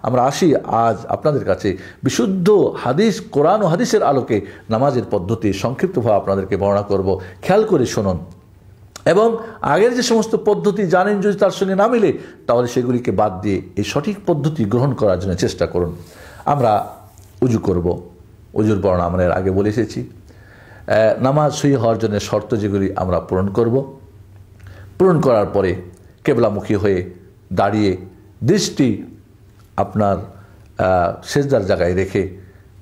আমরা আসি আজ আপনাদের কাছে বিশুদ্ধ হাদিস, কোরআন ও হাদিসের আলোকে নামাজের পদ্ধতি সংক্ষিপ্তভাবে আপনাদেরকে বর্ণনা করব। খেয়াল করে শুনুন এবং আগের যে সমস্ত পদ্ধতি জানেন যদি তার সঙ্গে না মিলে তাহলে সেগুলিকে বাদ দিয়ে এই সঠিক পদ্ধতি গ্রহণ করার জন্য চেষ্টা করুন। আমরা উজু করব। উজুর বর্ণনা আমরা এর আগে বলে এসেছি। নামাজ সহি হওয়ার জন্য শর্ত যেগুলি আমরা পূরণ করব। পূরণ করার পরে কেবলামুখী হয়ে দাঁড়িয়ে দৃষ্টি আপনার সেজদার জায়গায় রেখে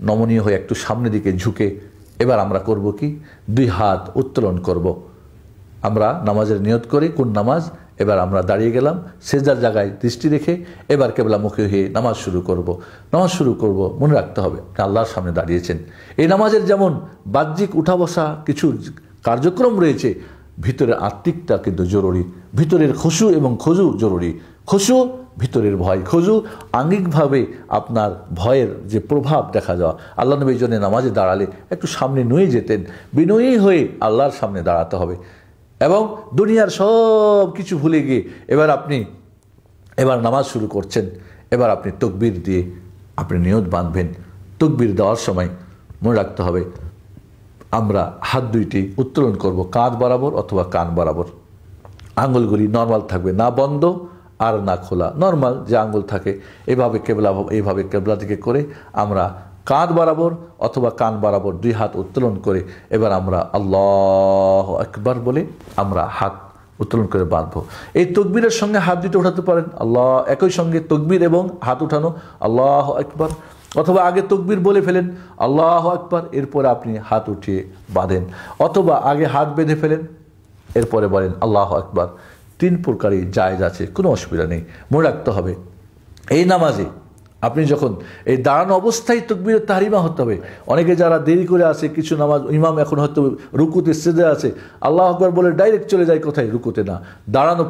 নমনীয় হয়ে একটু সামনের দিকে ঝুঁকে এবার আমরা করব কি, দুই হাত উত্তোলন করব। আমরা নামাজের নিয়ত করি কোন নামাজ, এবার আমরা দাঁড়িয়ে গেলাম সেজদার জায়গায় দৃষ্টি রেখে এবার কেবলামুখী হয়ে নামাজ শুরু করব। নামাজ শুরু করব, মনে রাখতে হবে আল্লাহর সামনে দাঁড়িয়েছেন। এই নামাজের যেমন বাহ্যিক উঠা বসা কিছু কার্যক্রম রয়েছে, ভিতরের আত্মিকটা কিন্তু জরুরি। ভিতরের খুশু এবং খুজু জরুরি। খুশু ভিতরের ভয়, খুজু আঙ্গিকভাবে আপনার ভয়ের যে প্রভাব দেখা যাওয়া। আল্লাহ নবীর জন্য নামাজে দাঁড়ালে একটু সামনে নুয়ে যেতেন, বিনয়ী হয়ে আল্লাহর সামনে দাঁড়াতে হবে এবং দুনিয়ার সব কিছু ভুলে গিয়ে এবার নামাজ শুরু করছেন। এবার আপনি তকবীর দিয়ে আপনি নিয়ত বাঁধবেন। তকবীর দেওয়ার সময় মনে রাখতে হবে আমরা হাত দুইটি উত্তোলন করব কাঁধ বরাবর অথবা কান বরাবর। আঙ্গুলগুলি নর্মাল থাকবে, না বন্ধ আর না খোলা, নর্মাল যে আঙ্গুল থাকে। এইভাবে কেবলা দিকে করে আমরা কাঁধ বরাবর অথবা কান বরাবর দুই হাত উত্তোলন করে এবার আমরা আল্লাহু আকবার বলে আমরা হাত উত্তোলন করে বাঁধবো। এই তকবীরের সঙ্গে হাত দুটো উঠাতে পারেন, আল্লাহ একই সঙ্গে তকবীর এবং হাত উঠানো আল্লাহু আকবার, অথবা আগে তকবীর বলে ফেলেন আল্লাহু আকবার, এরপরে আপনি হাত উঠিয়ে বাঁধেন, অথবা আগে হাত বেঁধে ফেলেন এরপরে বলেন আল্লাহু আকবার। তিন প্রকারই জায়েজ আছে, কোনো অসুবিধা নেই। মনে রাখতে হবে এই নামাজে আপনি যখন এই দাঁড়ানো অবস্থায় তকবীরের তাহরিমা হতে হবে। অনেকে যারা দেরি করে আসে, কিছু নামাজ ইমাম এখন হয়তো রুকুতে সেজদা আছে, আল্লাহু আকবার বলে ডাইরেক্ট চলে যায় কোথায়, রুকুতে না,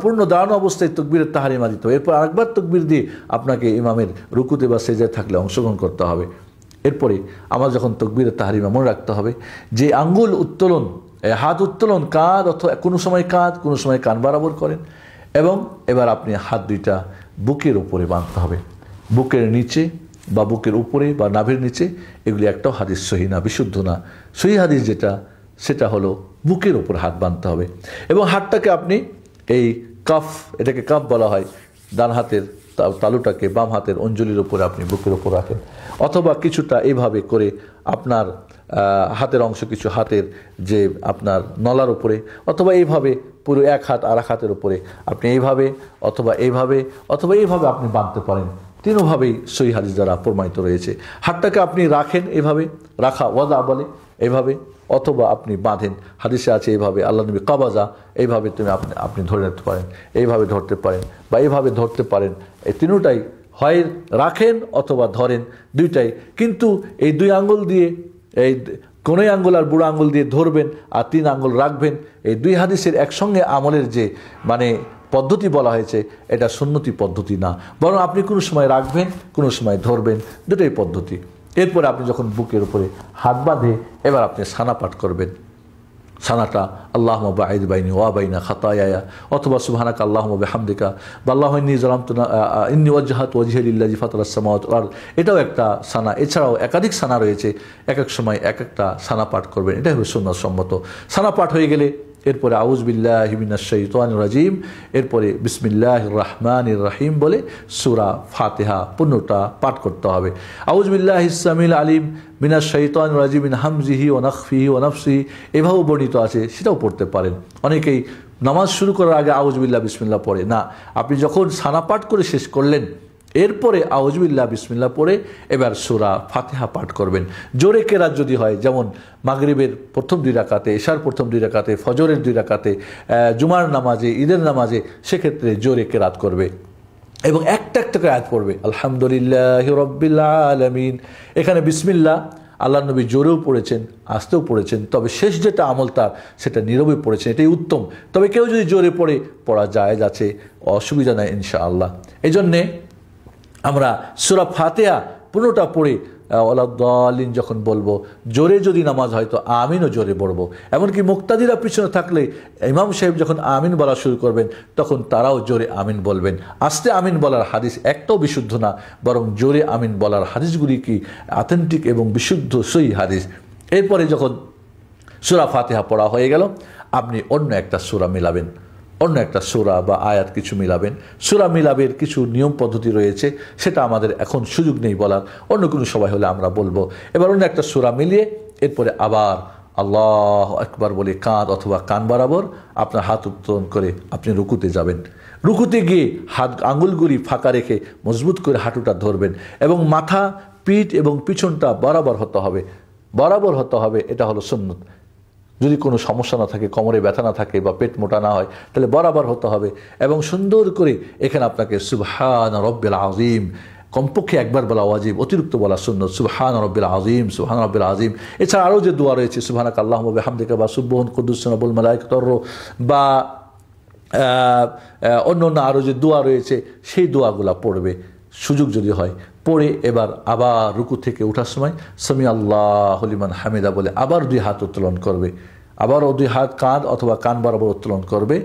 পূর্ণ দাঁড়ানো অবস্থায় তকবীরের তাহরিমা দিতে হবে। এরপর আরেকবার তকবীর দিয়ে আপনাকে ইমামের রুকুতে বা সেজদায় থাকলে অংশগ্রহণ করতে হবে। এরপরে আমার যখন তকবীরের তাহরিমা মনে রাখতে হবে যে আঙ্গুল উত্তোলন, হাত উত্তোলন কাঁধ অথবা কোনো সময় কাঁধ কোনো সময় কান বরাবর করেন এবং এবার আপনি হাত দুইটা বুকের উপরে বাঁধতে হবে। বুকের নিচে বা বুকের উপরে বা নাভির নিচে, এগুলি একটাও হাদিস সহি না, বিশুদ্ধ না। সহি হাদিস যেটা সেটা হলো বুকের উপর হাত বাঁধতে হবে এবং হাতটাকে আপনি এই কাফ, এটাকে কাফ বলা হয়, ডান হাতের তালুটাকে বাম হাতের অঞ্জলির উপরে আপনি বুকের উপর রাখেন, অথবা কিছুটা এইভাবে করে আপনার হাতের অংশ কিছু হাতের যে আপনার নলার উপরে, অথবা এইভাবে পুরো এক হাত আর এক হাতের উপরে আপনি এইভাবে অথবা এইভাবে অথবা এইভাবে আপনি বাঁধতে পারেন। তিনভাবেই সহি হাদিস দ্বারা প্রমাণিত রয়েছে। হাতটাকে আপনি রাখেন, এভাবে রাখা ওয়াদা বলে, এইভাবে, অথবা আপনি বাঁধেন, হাদিসে আছে এইভাবে, আল্লাহ নবী কাবাজা, এইভাবে আপনি ধরে রাখতে পারেন, এইভাবে ধরতে পারেন বা এইভাবে ধরতে পারেন। এই তিনটাই হয় রাখেন অথবা ধরেন, দুইটাই। কিন্তু এই দুই আঙ্গুল দিয়ে, এই কোনোই আঙ্গুল আর বুড়ো আঙ্গুল দিয়ে ধরবেন আর তিন আঙ্গুল রাখবেন, এই দুই হাদিসের একসঙ্গে আমলের যে পদ্ধতি বলা হয়েছে এটা সুন্নতি পদ্ধতি না, বরং আপনি কোনো সময় রাখবেন কোনো সময় ধরবেন, দুটোই পদ্ধতি। এরপরে আপনি যখন বুকের উপরে হাত বাঁধে এবার আপনি সানা পাঠ করবেন। সানাটা আল্লাহুম্মা বাঈদ বাইনি ওয়া বাইনা খাতায়ায়া, অথবা সুবহানাকা আল্লাহুম্মা বিহামদিকা বা আল্লাহুম্মা ইন্নী যালামতু ইন্নী ওয়াজজাহতু ওয়াজহিয়া লিল্লাযী ফাতারাস সামাওয়াতি ওয়াল আরদ, এটাও একটা সানা। এছাড়াও একাধিক সানা রয়েছে, এক এক সময় এক একটা সানা পাঠ করবেন, এটাই হলো সুন্নাত সম্মত। সানা পাঠ হয়ে গেলে এরপরে আউযু বিল্লাহি মিনাশ শাইতানির রাজিম, এরপরে বিসমিল্লাহির রহমানির রহিম বলে সূরা ফাতিহা পূর্ণটা পাঠ করতে হবে। আউযু বিল্লাহিস সামিল আলিম মিনাশ শাইতানির রাজিম মিন হামজিহি ওয়া নাফখিহি ওয়া নাফসিহি, এভাবেও বর্ণিত আছে, সেটাও পড়তে পারেন। অনেকেই নামাজ শুরু করার আগে আউযু বিল্লাহ বিসমিল্লাহ পড়ে না, আপনি যখন সানা পাঠ করে শেষ করলেন এরপরে আউযু বিল্লাহ বিসমিল্লাহ পড়ে এবার সূরা ফাতিহা পাঠ করবেন। জোরে কেরাত যদি হয়, যেমন মাগরিবের প্রথম 2 রাকাতে, এশার প্রথম 2 রাকাতে, ফজরের 2 রাকাতে, জুমার নামাজে, ঈদের নামাজে, সেক্ষেত্রে জোরে কেরাত করবে এবং একটা একটা করে আয়াত পড়বে। আলহামদুলিল্লাহি রাব্বিল আলামিন, এখানে বিসমিল্লাহ আল্লাহ নবী জোরেও পড়েছেন আস্তেও পড়েছেন, তবে শেষ যেটা আমল তার সেটা নীরবে পড়েছেন, এটাই উত্তম। তবে কেউ যদি জোরে পড়া জায়েজ আছে, অসুবিধা নাই ইনশাআল্লাহ। এই জন্যে আমরা সূরা ফাতিহা পুরোটা পড়ে ওয়ালাদ-দাল্লিন যখন বলবো, জোরে যদি নামাজ হয় তো আমিনও জোরে পড়বো। এমনকি মুক্তাদিরা পিছনে থাকলে ইমাম সাহেব যখন আমিন বলা শুরু করবেন তখন তারাও জোরে আমিন বলবেন। আস্তে আমিন বলার হাদিস একটাও বিশুদ্ধ না, বরং জোরে আমিন বলার হাদিসগুলি কি অথেন্টিক এবং বিশুদ্ধ সহি হাদিস। এরপরে যখন সূরা ফাতিহা পড়া হয়ে গেল, আপনি অন্য একটা সূরা মিলাবেন, অন্য একটা সূরা বা আয়াত কিছু মিলাবেন। সূরা মিলাবের কিছু নিয়ম পদ্ধতি রয়েছে, সেটা আমাদের এখন সুযোগ নেই বলার, অন্য কোনো সময় হলে আমরা বলবো। এবার অন্য একটা সূরা মিলিয়ে এরপরে আবার আল্লাহু আকবার বলে কাঁধ অথবা কান বরাবর আপনার হাত উত্তোলন করে আপনি রুকুতে যাবেন। রুকুতে গিয়ে হাত আঙুলগুলি ফাঁকা রেখে মজবুত করে হাঁটুটা ধরবেন এবং মাথা, পিঠ এবং পিছনটা বরাবর হতে হবে, বরাবর হতে হবে। এটা হলো সুন্নত। যদি কোনো সমস্যা না থাকে, কোমরে ব্যথা না থাকে বা পেট মোটা না হয়, তাহলে বরাবর হতে হবে। এবং সুন্দর করে এখানে আপনাকে সুবহান রব্বিল আযীম কমপক্ষে একবার বলা ওয়াজিব, অতিরিক্ত বলা সুন্নত। সুবহান রব্বিল আযীম, সুবহান রব্বিল আযীম। এছাড়া আরও যে দোয়া রয়েছে সুবহানাকা আল্লাহুম্মা ওয়া বিহামদিকা বা সুবহান কুদ্দুসুন রব্বুল মালায়েকাতুর রূহ বা অন্য অন্য আরও যে দোয়া রয়েছে সেই দোয়াগুলা পড়বে সুযোগ যদি হয়। পড়ে এবার আবার রুকু থেকে ওঠার সময় সামি আল্লাহু লিমান হামিদা বলে আবার দুই হাত উত্তোলন করবে, আবারও দুই হাত কাঁধ অথবা কান বরাবর উত্তোলন করবে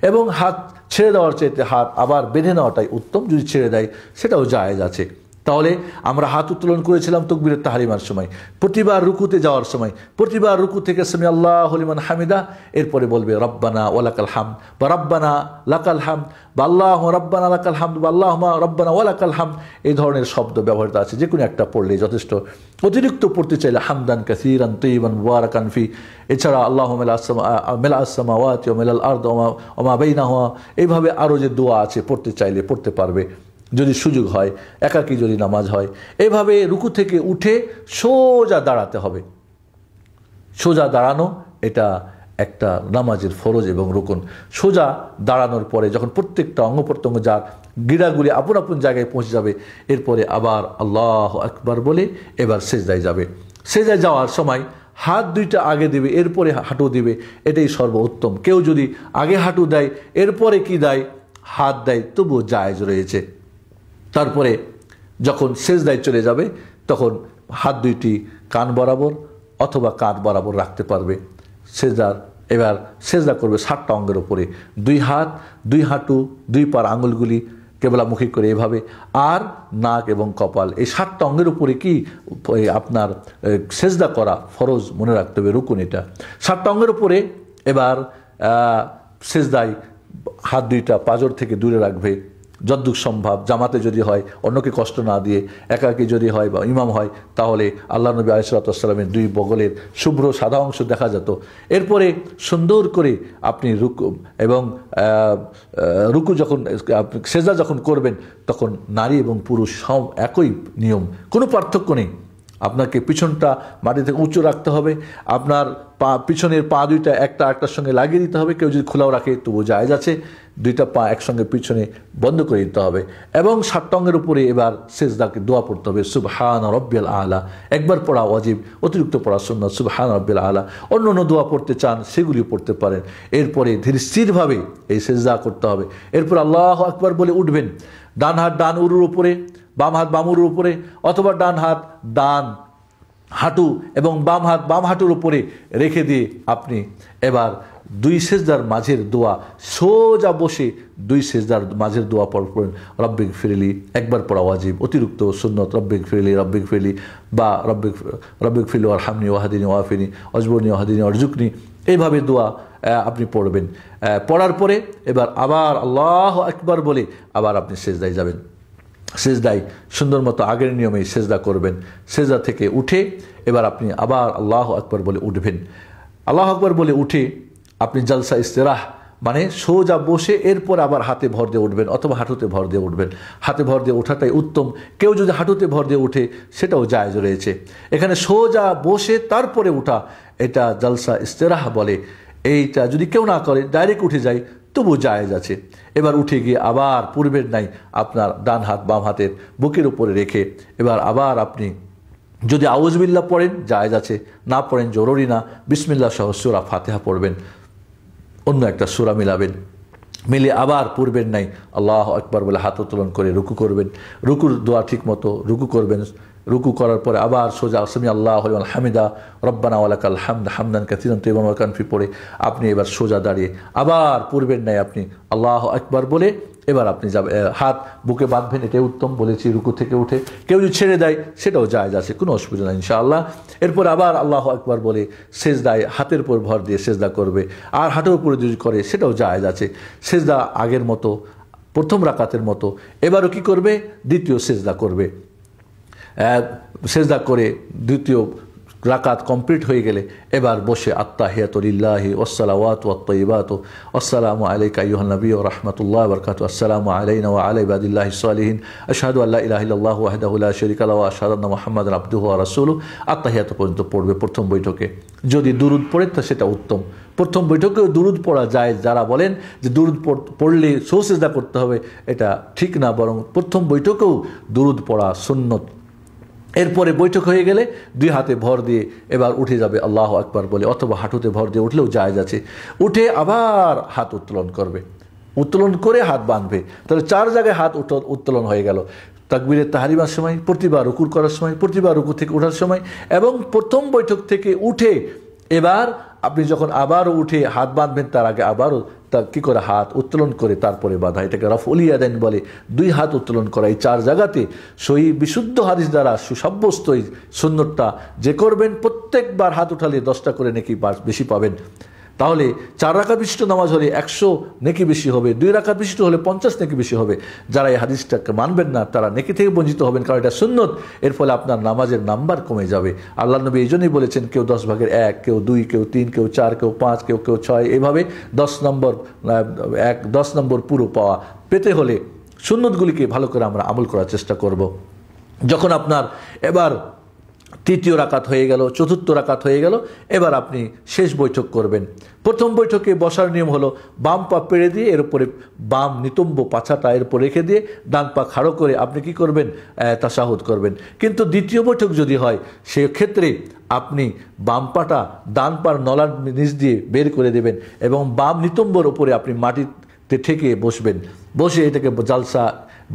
এবং হাত ছেড়ে দেওয়ার চাইতে হাত আবার বেঁধে নেওয়াটাই উত্তম। যদি ছেড়ে দেয় সেটাও জায়েজ আছে। তাহলে আমরা হাত উত্তোলন করেছিলাম তাকবীরুত তাহরিমার সময়, প্রতিবার রুকুতে যাওয়ার সময়, প্রতিবার রুকু থেকে সামি আল্লাহু লিমান হামিদা, এরপরে বলবে রব্বানা ওয়ালাকাল হামদ বা রব্বানা লাকাল হামদ বা আল্লাহুম্মা রব্বানা লাকাল হামদ বা আল্লাহুম্মা রব্বানা ওয়ালাকাল হামদ। এই ধরনের শব্দ ব্যবহৃত আছে, যে কোনো একটা পড়লেই যথেষ্ট। অতিরিক্ত পড়তে চাইলে হামদান কাসীরান তাইয়িবান মুবারাকান ফি। এছাড়া আল্লাহুম্মা মিলাআস সামাওয়াতি ওয়া মিলাল আরদি ওয়া মা বাইনাহুমা, এইভাবে আরও যে দোয়া আছে পড়তে চাইলে পড়তে পারবে যদি সুযোগ হয়, একাকী যদি নামাজ হয়। এভাবে রুকু থেকে উঠে সোজা দাঁড়াতে হবে। সোজা দাঁড়ানো এটা একটা নামাজের ফরজ এবং রুকুন। সোজা দাঁড়ানোর পরে যখন প্রত্যেকটা অঙ্গ প্রত্যঙ্গ যার গিরাগুলি আপন আপন জায়গায় পৌঁছে যাবে, এরপরে আবার আল্লাহু আকবার বলে এবার সেজদায় যাবে। সেজদায় যাওয়ার সময় হাত দুইটা আগে দিবে, এরপরে হাঁটু দিবে, এটাই সর্বোত্তম। কেউ যদি আগে হাঁটু দেয় এরপরে কি দেয়, হাত দেয়, তবুও জায়েজ রয়েছে। তারপরে যখন সেজদায় চলে যাবে তখন হাত দুইটি কান বরাবর অথবা কাঁধ বরাবর রাখতে পারবে। সেজদার এবার সেজদা করবে 7টা অঙ্গের উপরে, দুই হাত, দুই হাঁটু, দুই পার আঙুলগুলি কেবলামুখী করে এভাবে, আর নাক এবং কপাল, এই 7টা অঙ্গের উপরে কি আপনার সেজদা করা ফরজ, মনে রাখতে হবে, রুকুন এটা। 7টা অঙ্গের উপরে এবার সেজদায় হাত দুইটা পাঁজর থেকে দূরে রাখবে যতদূর সম্ভব। জামাতে যদি হয় অন্যকে কষ্ট না দিয়ে, একাকী যদি হয় বা ইমাম হয়, তাহলে আল্লাহ নবী আলাইহিস সালাতু ওয়াস সালামের দুই বগলের শুভ্র সাদা অংশ দেখা যেত। এরপরে সুন্দর করে আপনি রুকু এবং রুকু যখন সেজদা যখন করবেন তখন নারী এবং পুরুষ সব একই নিয়ম, কোনো পার্থক্য নেই। আপনাকে পিছনটা মাটি থেকে উঁচু রাখতে হবে, আপনার পিছনের পা দুইটা একটা একটার সঙ্গে লাগিয়ে দিতে হবে। কেউ যদি খোলাও রাখে তবু জায়েজ আছে, দুইটা পা একসঙ্গে পিছনে বন্ধ করে দিতে হবে। এবং 7টা অঙ্গের উপরে এবার সেজদাকে দোয়া পড়তে হবে, সুবহান রব্বিল আলা, একবার পড়া ওয়াজিব, অতিরিক্ত পড়া সুন্নাত, সুবহান রব্বিল আলা। অন্য অন্য দোয়া পড়তে চান সেগুলি পড়তে পারেন। এরপরে ধীর স্থিরভাবে এই সেজদা করতে হবে। এরপর আল্লাহু আকবার বলে উঠবেন। ডান হাত ডান উরুর উপরে, বাম হাত বাম উরুর উপরে, অথবা ডান হাত ডান হাঁটু এবং বাম হাত বাম হাঁটুর উপরে রেখে দিয়ে আপনি এবার দুই সেজদার মাঝের দোয়া, সোজা বসে দুই সেজদার মাঝের দোয়া পড়বেন। রব্বিক ফিরলি একবার পড়া ওয়াজিব, অতিরিক্ত সুন্নত রব্বিক ফিরলি বা রব্বিক ফিরলি ওয়ারহামনি ওয়াহদিনি ওয়াফিনি অজবরনি ওয়াহদিনি অরজুকনি, এইভাবে দোয়া আপনি পড়বেন। পড়ার পরে এবার আবার আল্লাহু আকবার বলে আবার আপনি সেজদায় যাবেন। সেজদায় সুন্দর মতো আগের নিয়মেই সেজদা করবেন। সেজদা থেকে উঠে এবার আপনি আবার আল্লাহু আকবার বলে উঠবেন। আল্লাহু আকবার বলে উঠে আপনি জালসা ইস্তেরাহ মানে সোজা বসে এরপর আবার হাতে ভর দিয়ে উঠবেন অথবা হাঁটুতে ভর দিয়ে উঠবেন। হাতে ভর দিয়ে ওঠাটাই উত্তম। কেউ যদি হাঁটুতে ভর দিয়ে উঠে সেটাও জায়েজ রয়েছে। এখানে সোজা বসে তারপরে উঠা, এটা জালসা ইস্তেরাহ বলে। এইটা যদি কেউ না করে, ডাইরেক্ট উঠে যায়, তবু জায়েজ আছে। এবার উঠে গিয়ে আবার পূর্বের নাই আপনার ডান হাত বাম হাতের বুকের উপরে রেখে এবার আবার আপনি যদি আউযুবিল্লাহ পড়েন জায়েজ আছে, না পড়েন জরুরি না, বিসমিল্লাহ সহ সূরা ফাতিহা পড়বেন, অন্য একটা সূরা মিলাবেন, মিলে আবার পূর্বের নাই আল্লাহু আকবার বলে হাত উত্তোলন করে রুকু করবেন। রুকুর দোয়া ঠিক মতো রুকু করবেন, রুকু করার পরে আবার সোজা সামি আল্লাহু লিমান হামিদা রব্বানা ওয়ালাকাল হামদ হামদান কাসীরান তাইয়্যিবান মুবারাকান ফি পড়ে আপনি এবার সোজা দাঁড়িয়ে আবার পূর্বের ন্যায় আপনি আল্লাহু আকবার বলে এবার আপনি যাবে হাত বুকে বাঁধবেন, এটাই উত্তম বলেছি। রুকু থেকে উঠে কেউ যদি ছেড়ে দেয় সেটাও জায়েজ আছে, কোনো অসুবিধা নেই ইনশাআল্লাহ। এরপর আবার আল্লাহু আকবার বলে সেজদায় হাতের উপর ভর দিয়ে সেজদা করবে, আর হাঁটুর উপরে যদি করে সেটাও জায়েজ আছে। সেজদা আগের মতো প্রথম রাকাতের মতো এবারও কি করবে, দ্বিতীয় সেজদা করবে। সেজদা করে দ্বিতীয় রাকাত কমপ্লিট হয়ে গেলে এবার বসে আত্তাহিয়াতু লিল্লাহি ওয়াসসালাওয়াতু ওয়াত-তাইয়্যিবাতু আসসালামু আলাইকা আইয়ুহান নাবিয়্যু ওয়া রাহমাতুল্লাহি ওয়া বারাকাতুহু আসসালামু আলাইনা ওয়া আলা ইবাদিল্লাহিস সালিহিন আশহাদু আল্লা ইলাহা ইল্লাল্লাহু ওয়াহদাহু লা শারীকা লাহু ওয়া আশহাদু আন্না মুহাম্মাদান আবদুহু ওয়া রাসূলুহু। আত্তাহিয়াতু পর্যন্ত পড়বে প্রথম বৈঠকে। যদি দুরূদ পড়ে তো সেটা উত্তম। প্রথম বৈঠকেও দুরূদ পড়া যায়, যারা বলেন যে দুরূদ পড়লে সুজদা করতে হবে এটা ঠিক না, বরং প্রথম বৈঠকেও দুরূদ পড়া সুন্নত। এরপরে বৈঠক হয়ে গেলে দুই হাতে ভর দিয়ে এবার উঠে যাবে আল্লাহু আকবার বলে, অথবা হাঁটুতে ভর দিয়ে উঠলেও জায়েজ আছে। উঠে আবার হাত উত্তোলন করবে, উত্তোলন করে হাত বাঁধবে। তাহলে 4 জায়গায় হাত উত্তোলন হয়ে গেল। তাকবীরে তাহরিমার সময়, প্রতিবার রুকুর করার সময়, প্রতিবার রুকু থেকে ওঠার সময়, এবং প্রথম বৈঠক থেকে উঠে এবার আপনি যখন আবারও উঠে হাত বাঁধবেন তার আগে আবারও তা কী করে হাত উত্তোলন করে তারপরে বাঁধা, এটাকে রাফউল ইয়াদাইন বলে। 2 হাত উত্তোলন করা। এই 4 জায়গাতে সহিহ বিশুদ্ধ হাদিস দ্বারা সুসাব্যস্ত এই সুন্নতটা যে করবেন, প্রত্যেকবার হাত উঠালে 10টা করে নেকি বেশি পাবেন। তাহলে 4 রাকাত বিশিষ্ট নামাজ হলে 100 নেকি বেশি হবে, 2 রাকাত বিশিষ্ট হলে 50 নেকি বেশি হবে। যারা এই হাদিসটাকে মানবেন না তারা নেকি থেকে বঞ্চিত হবেন, কারণ এটা সুন্নত। এর ফলে আপনার নামাজের নাম্বার কমে যাবে। আল্লাহ নবী এই জন্যই বলেছেন, কেউ 10 ভাগের 1, কেউ 2, কেউ 3, কেউ 4, কেউ 5, কেউ 6, এইভাবে 10 নম্বর পুরো পেতে হলে সুন্নতগুলিকে ভালো করে আমরা আমল করার চেষ্টা করব। যখন আপনার এবার 3য় রাকাত হয়ে গেল, 4র্থ রাকাত হয়ে গেল, এবার আপনি শেষ বৈঠক করবেন। প্রথম বৈঠকে বসার নিয়ম হলো বাম পা পেড়ে দিয়ে এর উপরে বাম নিতম্ব পাছাটা এর উপর রেখে দিয়ে ডান পা খাড়ো করে আপনি কি করবেন, তাশাহুদ করবেন। কিন্তু দ্বিতীয় বৈঠক যদি হয় সেক্ষেত্রে আপনি বাম পাটা ডান পার নলার নিচ দিয়ে বের করে দেবেন এবং বাম নিতম্বর উপরে আপনি মাটিতে ঠেকে বসবেন। বসে এটাকে জালসা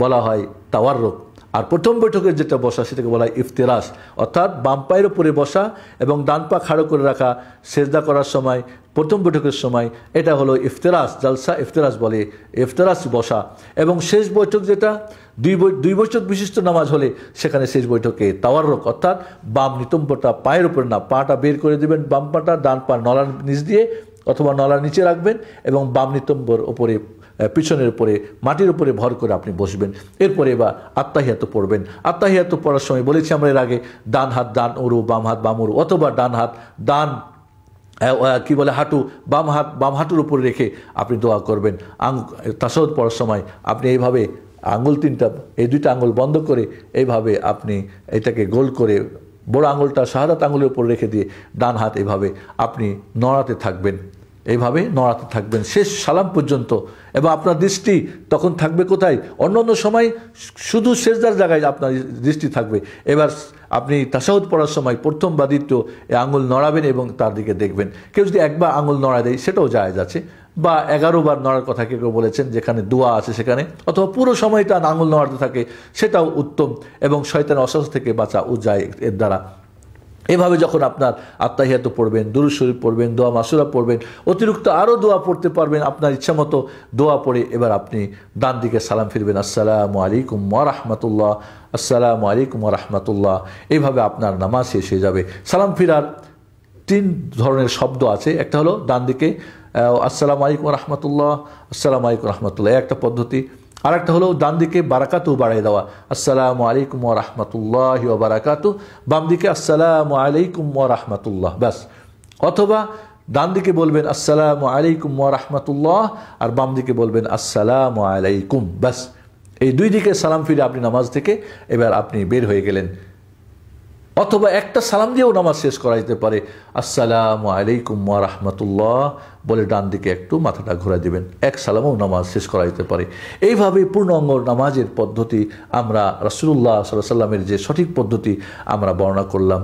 বলা হয়, তাওয়াররুক। আর প্রথম বৈঠকের যেটা বসা সেটাকে বলা হয় ইফতিরাশ, অর্থাৎ বাম পায়ের উপরে বসা এবং ডান পা খাড়ো করে রাখা সেজদা করার সময়, প্রথম বৈঠকের সময়, এটা হলো ইফতিরাশ, জালসা ইফতিরাশ বলে, ইফতিরাশ বসা। এবং শেষ বৈঠক যেটা 2 বৈঠক বিশিষ্ট নামাজ হলে সেখানে শেষ বৈঠকে তাওয়াররুক, অর্থাৎ বাম নিতম্বটা পায়ের উপরে না, পাটা বের করে দেবেন, বাম পাটা ডান পা নলার নিচ দিয়ে অথবা নলার নিচে রাখবেন এবং বাম নিতম্বর উপরে পিছনের উপরে মাটির উপরে ভর করে আপনি বসবেন। এরপরে এবার আত্তাহিয়াতু পড়বেন। আত্তাহিয়াতু পড়ার সময় বলেছি আমরা এর আগে, ডান হাত ডান উরু, বাম হাত বাম উরু, অথবা ডান হাত ডান কি বলে হাঁটু, বাম হাত বাম হাঁটুর উপরে রেখে আপনি দোয়া করবেন। তাশাহুদ পড়ার সময় আপনি এইভাবে আঙুল 3টা, এই 2টা আঙুল বন্ধ করে এইভাবে আপনি এটাকে গোল করে বড় আঙুলটা শাহাদাত আঙুলের উপর রেখে দিয়ে ডান হাত এভাবে আপনি নড়াতে থাকবেন, এইভাবে নড়াতে থাকবেন শেষ সালাম পর্যন্ত। এবং আপনার দৃষ্টি তখন থাকবে কোথায়, অন্যান্য সময় শুধু সেজদার জায়গায় আপনার দৃষ্টি থাকবে। এবার আপনি তাশাহুদ পড়ার সময় প্রথম বা দ্বিতীয় আঙুল নড়াবেন এবং তার দিকে দেখবেন। কেউ যদি একবার আঙুল নড়া দেয় সেটাও জায়েজ আছে, বা 11 বার নড়ার কথা কেউ বলেছেন যেখানে দোয়া আছে সেখানে, অথবা পুরো সময়টা আঙুল নড়াতে থাকে সেটাও উত্তম এবং শয়তানের অসুস্থ থেকে বাঁচা যায় এর দ্বারা। এভাবে যখন আপনার আত্তাহিয়াতু পড়বেন, দুরূদ শরীফ পড়বেন, দোয়া মাসুরা পড়বেন, অতিরিক্ত আরও দোয়া পড়তে পারবেন আপনার ইচ্ছা মতো দোয়া পড়ে এবার আপনি ডান দিকে সালাম ফিরবেন, আসসালামু আলাইকুম ওয়া রাহমাতুল্লাহ, আসসালামু আলাইকুম ওয়া রাহমাতুল্লাহ। এইভাবে আপনার নামাজ শেষ হয়ে যাবে। সালাম ফিরার 3 ধরনের শব্দ আছে। একটা হলো ডান দিকে আসসালামু আলাইকুম ওয়া রাহমাতুল্লাহ, আসসালামু আলাইকুম ওয়া রাহমাতুল্লাহ, একটা পদ্ধতি। আর একটা হলো ডান দিকে বারাকাতু বাড়িয়ে দেওয়া, আসসালামু আলাইকুম ওয়া রাহমাতুল্লাহি ওয়া বারাকাতু, বাম দিকে আসসালামু আলাইকুম ওয়া রাহমাতুল্লাহ, ব্যাস। অথবা ডান দিকে বলবেন আসসালামু আলাইকুম ওয়া রাহমাতুল্লাহ আর বাম দিকে বলবেন আসসালামু আলাইকুম, ব্যাস। এই 2 দিকে সালাম ফিরে আপনি নামাজ থেকে এবার আপনি বের হয়ে গেলেন। অথবা একটা সালাম দিয়েও নামাজ শেষ করা যেতে পারে, আসসালামু আলাইকুম ওয়া রাহমাতুল্লাহ বলে ডান দিকে একটু মাথাটা ঘুরে দিবেন, এক সালামেও নামাজ শেষ করা যেতে পারে। এইভাবে পূর্ণাঙ্গ নামাজের পদ্ধতি আমরা রাসূলুল্লাহ সাল্লাল্লাহু আলাইহি ওয়াসাল্লামের যে সঠিক পদ্ধতি আমরা বর্ণনা করলাম।